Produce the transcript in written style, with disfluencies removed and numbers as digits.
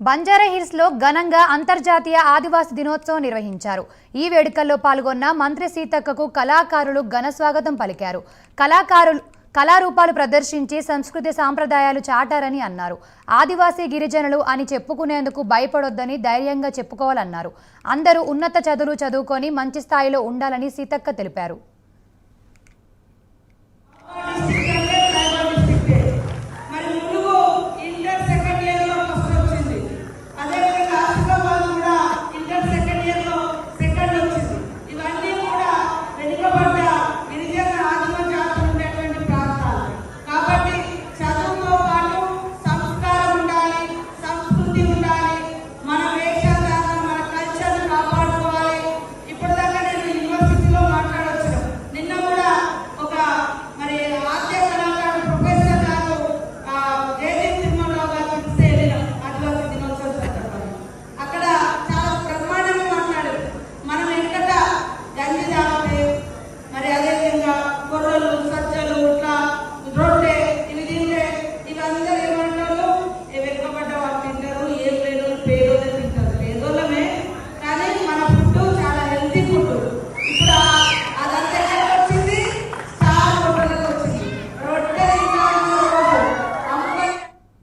బంజారాహిల్స్లో ఘనంగా అంతర్జాతీయ ఆదివాసీ దినోత్సవం నిర్వహించారు. ఈ వేడుకల్లో పాల్గొన్న మంత్రి సీతక్కకు కళాకారులు ఘన స్వాగతం పలికారు. కళారూపాలు ప్రదర్శించి సంస్కృతి సాంప్రదాయాలు చాటారని అన్నారు. ఆదివాసీ గిరిజనులు అని చెప్పుకునేందుకు భయపడొద్దని ధైర్యంగా చెప్పుకోవాలన్నారు. అందరూ ఉన్నత చదువులు చదువుకొని మంచి స్థాయిలో ఉండాలని సీతక్క తెలిపారు.